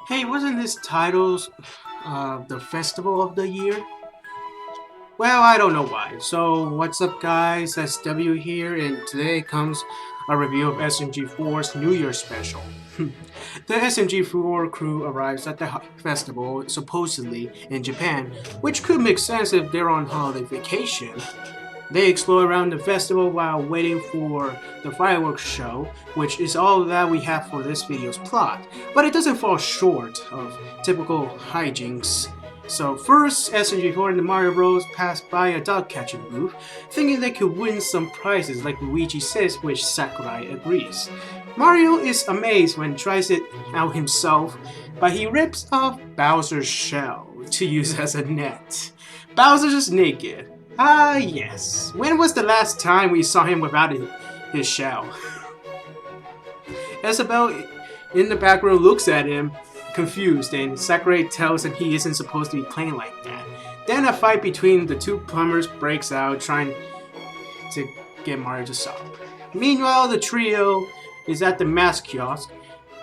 Hey, wasn't this titles the festival of the year? Well, I don't know why. So, what's up, guys? SW here, and today comes a review of SMG4's New Year special. The SMG4 crew arrives at the festival, supposedly in Japan, which could make sense if they're on holiday vacation. They explore around the festival while waiting for the fireworks show, which is all that we have for this video's plot, but it doesn't fall short of typical hijinks. So first, SMG4 and the Mario Bros pass by a dog catching booth, thinking they could win some prizes like Luigi says, which Sakurai agrees. Mario is amazed when he tries it out himself, but he rips off Bowser's shell to use as a net. Bowser's just naked. Ah, yes. When was the last time we saw him without his shell? Isabelle in the background looks at him, confused, and Sakurai tells him he isn't supposed to be playing like that. Then a fight between the two plumbers breaks out, trying to get Mario to stop. Meanwhile, the trio is at the mask kiosk.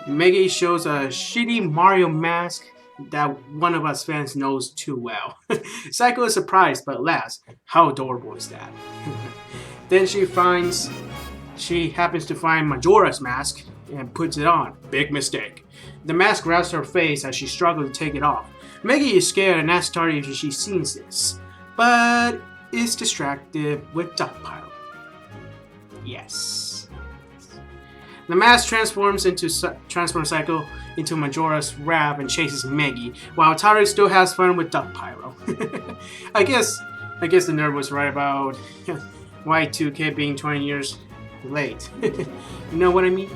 Meggy shows a shitty Mario mask that one of us fans knows too well. Psycho is surprised but laughs. How adorable is that? Then she happens to find Majora's mask and puts it on. Big mistake. The mask grabs her face as she struggles to take it off. Meggy is scared and asks Tari if she sees this, but is distracted with Duckpile. Yes. The mask transforms Psycho into Majora's Wrath and chases Meggy, while Tari still has fun with Duck Pyro. I guess the nerd was right about Y2K being 20 years late. You know what I mean?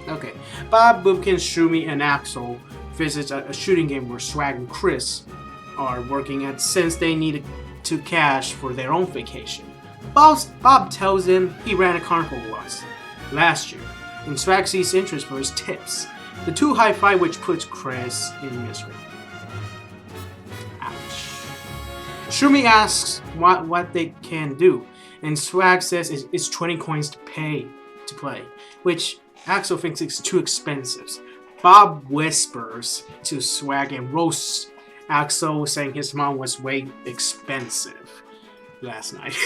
Okay. Bob, Boopkins, Shumi, and Axel visits a shooting game where Swag and Chris are working at since they needed to cash for their own vacation. Bob tells him he ran a carnival once, last year, and Swag sees interest for his tips. The two high-five, which puts Chris in misery. Ouch. Shumi asks what they can do, and Swag says it's 20 coins to play, which Axel thinks is too expensive. Bob whispers to Swag and roasts Axel, saying his mom was way expensive last night.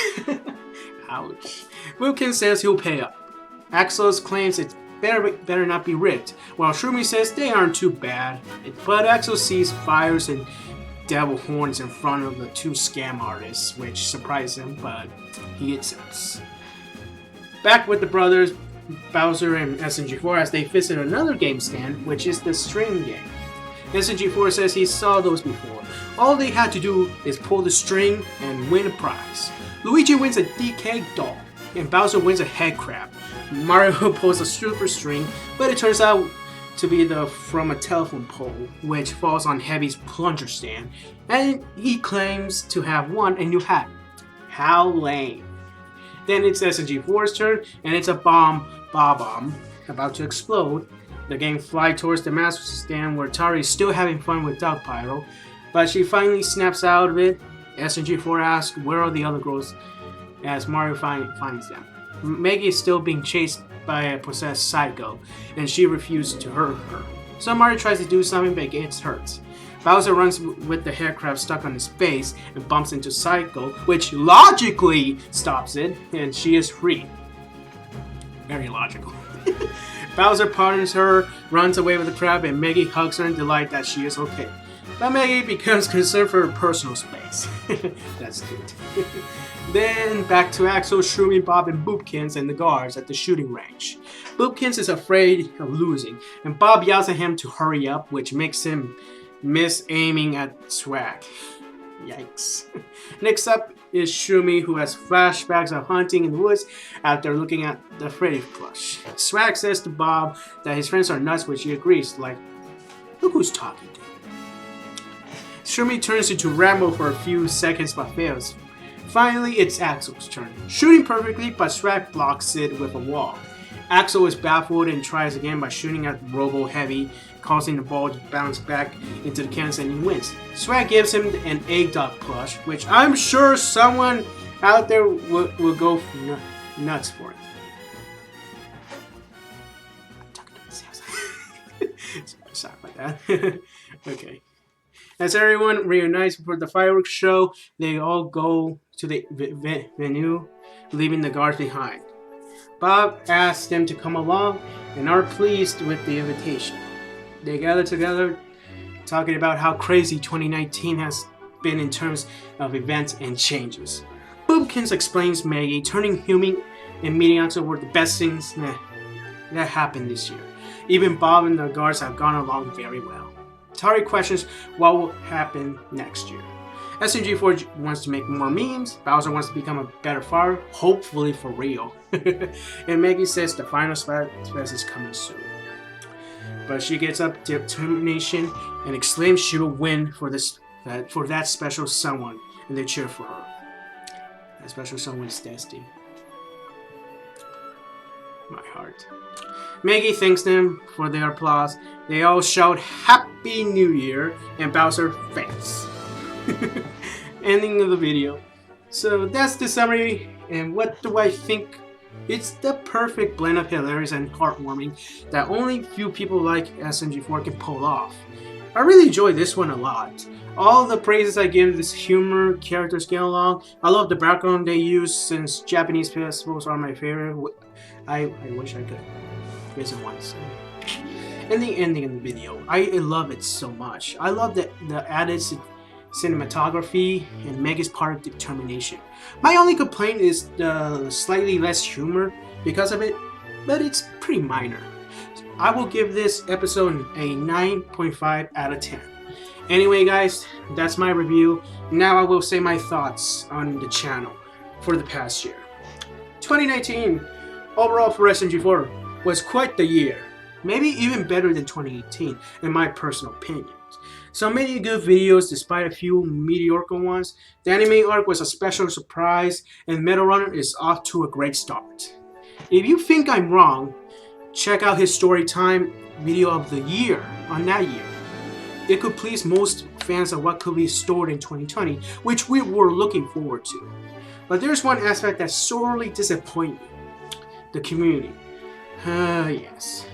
Ouch. Wilkins says he'll pay up. Axel claims it better not be rigged, while Shumi says they aren't too bad, but Axel sees fires and devil horns in front of the two scam artists, which surprise him, but he accepts. Back with the brothers, Bowser and SMG4 as they visit another game stand, which is the string game. SMG4 says he saw those before. All they had to do is pull the string and win a prize. Luigi wins a DK doll, and Bowser wins a head crab. Mario pulls a super string, but it turns out to be from a telephone pole, which falls on Heavy's plunger stand, and he claims to have won a new hat. How lame. Then it's SMG4's turn, and it's a bomb about to explode. The gang fly towards the master stand where Tari is still having fun with Dog Pyro, but she finally snaps out of it. SMG4 asks where are the other girls as Mario finds them. Meggy is still being chased by a possessed Psycho, and she refuses to hurt her. So Mario tries to do something but gets hurt. Bowser runs with the haircraft stuck on his face and bumps into Psycho, which logically stops it, and she is free. Very logical. Bowser pardons her, runs away with the crab, and Meggy hugs her in delight that she is okay. But Meggy becomes concerned for her personal space. That's cute. Then back to Axel, Shumi, Bob, and Boopkins and the guards at the shooting range. Boopkins is afraid of losing, and Bob yells at him to hurry up, which makes him miss aiming at Swag. Yikes. Next up is Shumi, who has flashbacks of hunting in the woods after looking at the Freddy plush. Swag says to Bob that his friends are nuts, which he agrees, like, look who's talking to him. Shumi turns into Rambo for a few seconds but fails. Finally, it's Axel's turn. Shooting perfectly, but Swag blocks it with a wall. Axel is baffled and tries again by shooting at Robo Heavy, causing the ball to bounce back into the cans, and he wins. Swag gives him an egg dog plush, which I'm sure someone out there will go nuts for it. Sorry about that. Okay. As everyone reunites for the fireworks show, they all go to the venue, leaving the guards behind. Bob asks them to come along and are pleased with the invitation. They gather together, talking about how crazy 2019 has been in terms of events and changes. Boomkins explains Maggie turning human and meeting Uncle were the best things that happened this year. Even Bob and the guards have gone along very well. Tari questions what will happen next year. SMG4 wants to make more memes. Bowser wants to become a better father, hopefully for real. And Maggie says the final Spaz is coming soon. But she gets up determination and exclaims she will win for that special someone, and they cheer for her. That special someone is Dusty. My heart. Maggie thanks them for their applause. They all shout Happy New Year, and Bowser faints. Ending of the video. So that's the summary, and what do I think? It's the perfect blend of hilarious and heartwarming that only few people like SMG4 can pull off. I really enjoy this one a lot. All the praises I give this humor, characters get along. I love the background they use since Japanese festivals are my favorite. I wish I could visit once. And the ending of the video, I love it so much. I love the added cinematography and Maggie's part of determination. My only complaint is the slightly less humor because of it, but it's pretty minor. I will give this episode a 9.5 out of 10. Anyway guys, that's my review. Now I will say my thoughts on the channel for the past year. 2019 overall for SMG4 was quite the year. Maybe even better than 2018 in my personal opinion. So many good videos despite a few mediocre ones. The anime arc was a special surprise and Metal Runner is off to a great start. If you think I'm wrong, check out his story time video of the year on that year. It could please most fans of what could be stored in 2020, which we were looking forward to. But there's one aspect that sorely disappointed me. The community. Yes.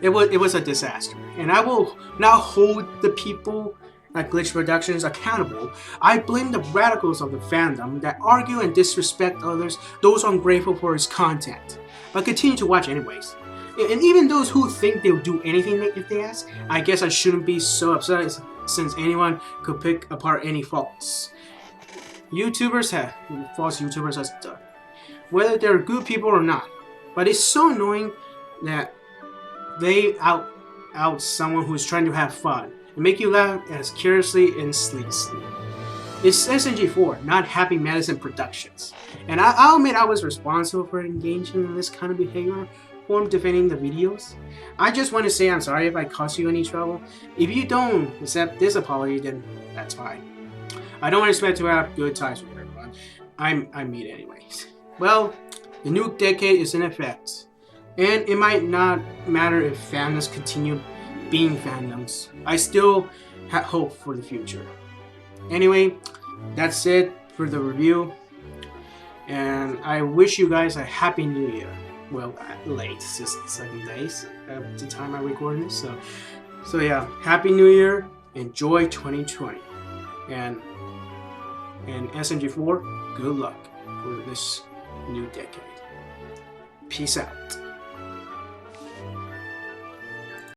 It was a disaster, and I will now hold the people at Glitch Productions accountable. I blame the radicals of the fandom that argue and disrespect others, those ungrateful for his content, but continue to watch anyways. And even those who think they'll do anything if they ask, I guess I shouldn't be so upset since anyone could pick apart any faults. False YouTubers has done, whether they're good people or not. But it's so annoying that they out someone who's trying to have fun and make you laugh as carelessly and sleazily. It's SMG4, not Happy Madison Productions. And I'll admit I was responsible for engaging in this kind of behavior form defending the videos. I just want to say I'm sorry if I caused you any trouble. If you don't accept this apology, then that's fine. I don't expect to have good times with everyone. I mean anyways. Well, the new decade is in effect. And it might not matter if fandoms continue being fandoms. I still have hope for the future. Anyway, that's it for the review. And I wish you guys a happy new year. Well, late, it's just 7 days at the time I record this. So yeah, happy new year. Enjoy 2020. And SMG4, good luck for this new decade. Peace out.